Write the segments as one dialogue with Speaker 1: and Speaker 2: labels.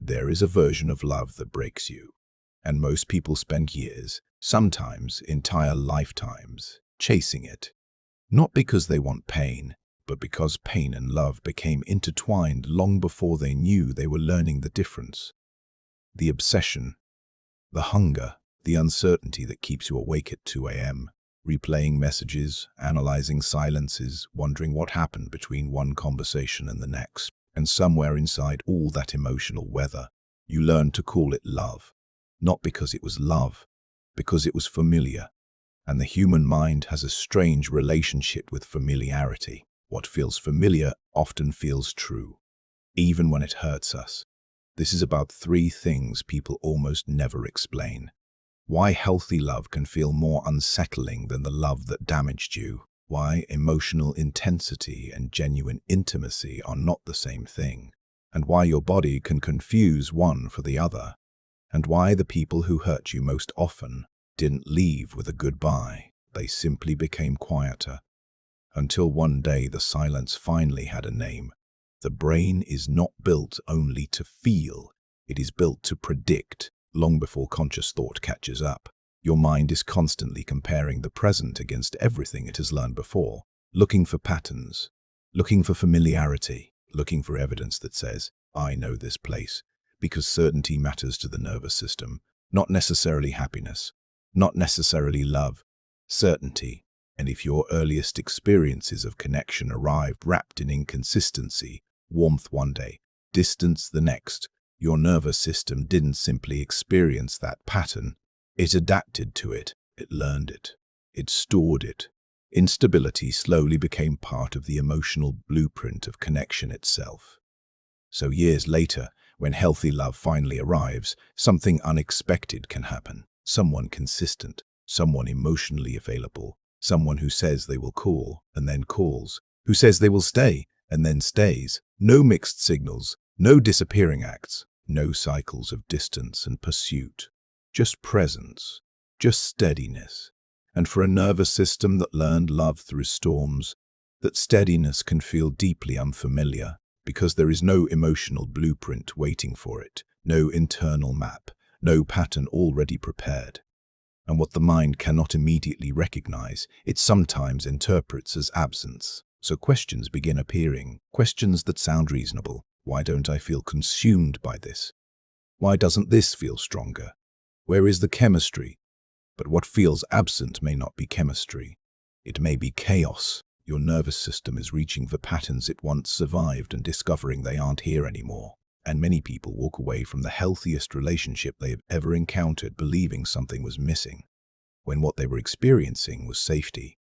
Speaker 1: There is a version of love that breaks you, and most people spend years, sometimes entire lifetimes, chasing it. Not because they want pain, but because pain and love became intertwined long before they knew they were learning the difference. The obsession, the hunger, the uncertainty that keeps you awake at 2 a.m., replaying messages, analyzing silences, wondering what happened between one conversation and the next. And somewhere inside all that emotional weather, you learn to call it love. Not because it was love, because it was familiar. And the human mind has a strange relationship with familiarity. What feels familiar often feels true, even when it hurts us. This is about 3 things people almost never explain. Why healthy love can feel more unsettling than the love that damaged you. Why emotional intensity and genuine intimacy are not the same thing. And why your body can confuse one for the other. And why the people who hurt you most often didn't leave with a goodbye. They simply became quieter. Until one day the silence finally had a name. The brain is not built only to feel. It is built to predict. Long before conscious thought catches up, your mind is constantly comparing the present against everything it has learned before, looking for patterns, looking for familiarity, looking for evidence that says, I know this place, because certainty matters to the nervous system, not necessarily happiness, not necessarily love, certainty. And if your earliest experiences of connection arrived wrapped in inconsistency, warmth one day, distance the next, your nervous system didn't simply experience that pattern. It adapted to it. It learned it. It stored it. Instability slowly became part of the emotional blueprint of connection itself. So years later, when healthy love finally arrives, something unexpected can happen. Someone consistent, someone emotionally available, someone who says they will call and then calls, who says they will stay and then stays. No mixed signals, no disappearing acts, no cycles of distance and pursuit. Just presence, just steadiness. And for a nervous system that learned love through storms, that steadiness can feel deeply unfamiliar because there is no emotional blueprint waiting for it, no internal map, no pattern already prepared. And what the mind cannot immediately recognize, it sometimes interprets as absence. So questions begin appearing, questions that sound reasonable. Why don't I feel consumed by this? Why doesn't this feel stronger? Where is the chemistry? But what feels absent may not be chemistry. It may be chaos. Your nervous system is reaching for patterns it once survived and discovering they aren't here anymore. And many people walk away from the healthiest relationship they have ever encountered believing something was missing, when what they were experiencing was safety.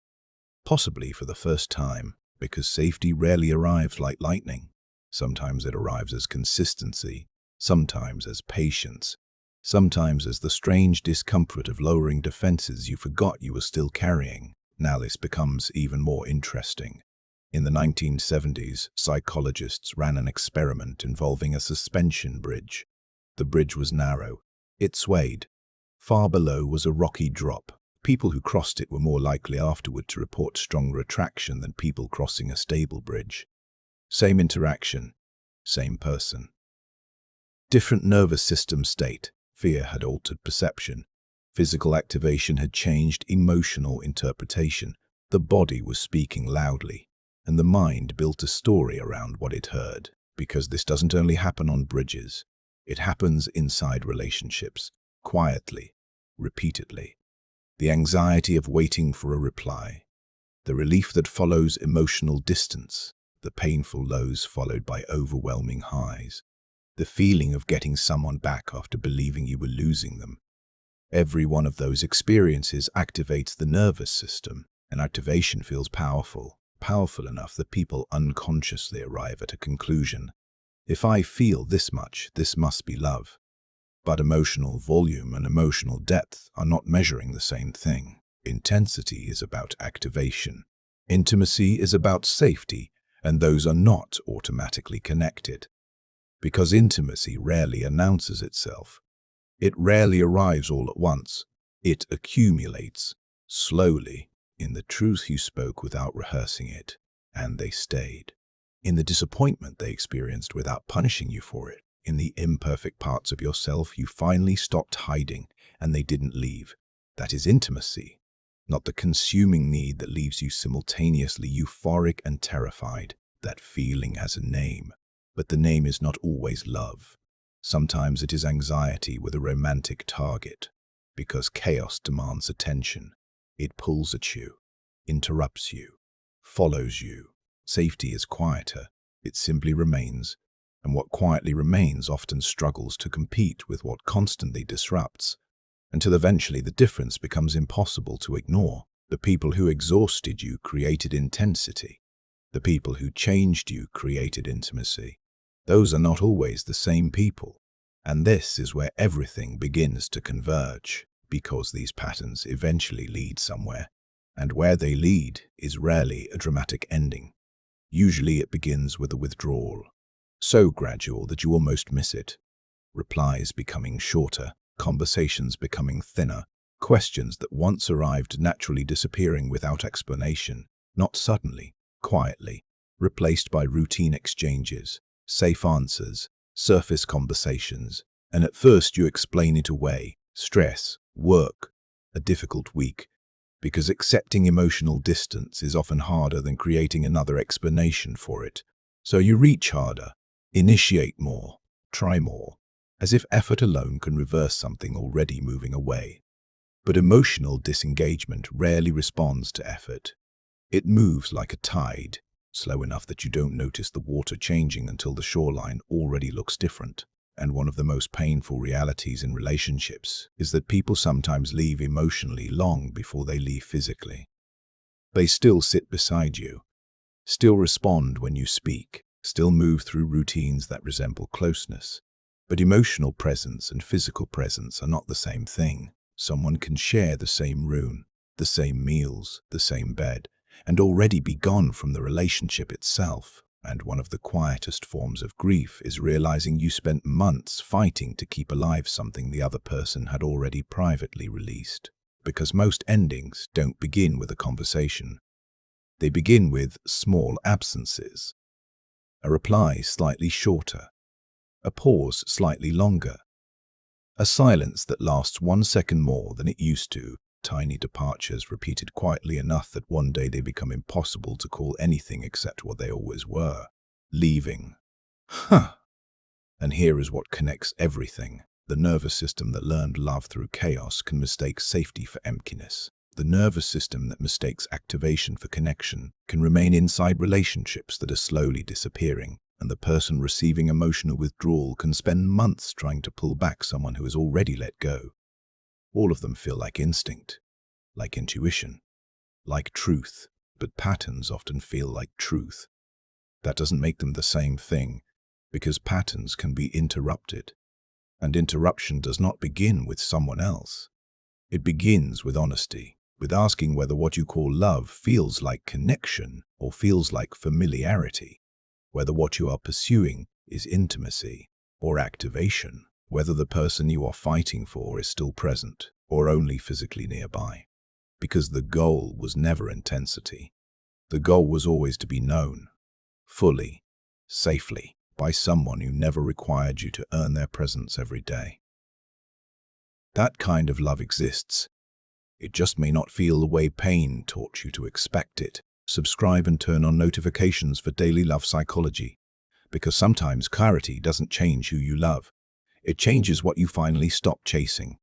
Speaker 1: Possibly for the first time, because safety rarely arrives like lightning. Sometimes it arrives as consistency, sometimes as patience, sometimes as the strange discomfort of lowering defenses you forgot you were still carrying. Now this becomes even more interesting. In the 1970s, psychologists ran an experiment involving a suspension bridge. The bridge was narrow. It swayed. Far below was a rocky drop. People who crossed it were more likely afterward to report stronger attraction than people crossing a stable bridge. Same interaction, same person. Different nervous system state. Fear had altered perception. Physical activation had changed emotional interpretation. The body was speaking loudly, and the mind built a story around what it heard. Because this doesn't only happen on bridges. It happens inside relationships, quietly, repeatedly. The anxiety of waiting for a reply. The relief that follows emotional distance. The painful lows followed by overwhelming highs. The feeling of getting someone back after believing you were losing them. Every one of those experiences activates the nervous system, and activation feels powerful, powerful enough that people unconsciously arrive at a conclusion. If I feel this much, this must be love. But emotional volume and emotional depth are not measuring the same thing. Intensity is about activation. Intimacy is about safety, and those are not automatically connected. Because intimacy rarely announces itself. It rarely arrives all at once. It accumulates, slowly, in the truth you spoke without rehearsing it, and they stayed. In the disappointment they experienced without punishing you for it. in the imperfect parts of yourself you finally stopped hiding and they didn't leave. That is intimacy, not the consuming need that leaves you simultaneously euphoric and terrified. That feeling has a name, but the name is not always love. Sometimes it is anxiety with a romantic target, because chaos demands attention. It pulls at you, interrupts you, follows you. Safety is quieter. It simply remains, and what quietly remains often struggles to compete with what constantly disrupts, until eventually the difference becomes impossible to ignore. The people who exhausted you created intensity. The people who changed you created intimacy. Those are not always the same people. And this is where everything begins to converge, because these patterns eventually lead somewhere. And where they lead is rarely a dramatic ending. Usually it begins with a withdrawal, so gradual that you almost miss it. Replies becoming shorter, conversations becoming thinner, questions that once arrived naturally disappearing without explanation, not suddenly, quietly, replaced by routine exchanges, safe answers, surface conversations, and at first you explain it away: stress, work, a difficult week, because accepting emotional distance is often harder than creating another explanation for it. So you reach harder, initiate more, try more, as if effort alone can reverse something already moving away. But emotional disengagement rarely responds to effort. It moves like a tide, slow enough that you don't notice the water changing until the shoreline already looks different. And one of the most painful realities in relationships is that people sometimes leave emotionally long before they leave physically. They still sit beside you, still respond when you speak, still move through routines that resemble closeness. But emotional presence and physical presence are not the same thing. Someone can share the same room, the same meals, the same bed, and already be gone from the relationship itself. And one of the quietest forms of grief is realizing you spent months fighting to keep alive something the other person had already privately released. Because most endings don't begin with a conversation. They begin with small absences. A reply slightly shorter, a pause slightly longer, a silence that lasts 1 second more than it used to. Tiny departures repeated quietly enough that one day they become impossible to call anything except what they always were: leaving. And here is what connects everything. The nervous system that learned love through chaos can mistake safety for emptiness. The nervous system that mistakes activation for connection can remain inside relationships that are slowly disappearing. And the person receiving emotional withdrawal can spend months trying to pull back someone who has already let go. All of them feel like instinct, like intuition, like truth, but patterns often feel like truth. That doesn't make them the same thing, because patterns can be interrupted. And interruption does not begin with someone else. It begins with honesty, with asking whether what you call love feels like connection or feels like familiarity, whether what you are pursuing is intimacy or activation, whether the person you are fighting for is still present or only physically nearby. Because the goal was never intensity. The goal was always to be known, fully, safely, by someone who never required you to earn their presence every day. That kind of love exists. It just may not feel the way pain taught you to expect it. Subscribe and turn on notifications for daily love psychology, because sometimes clarity doesn't change who you love. It changes what you finally stop chasing.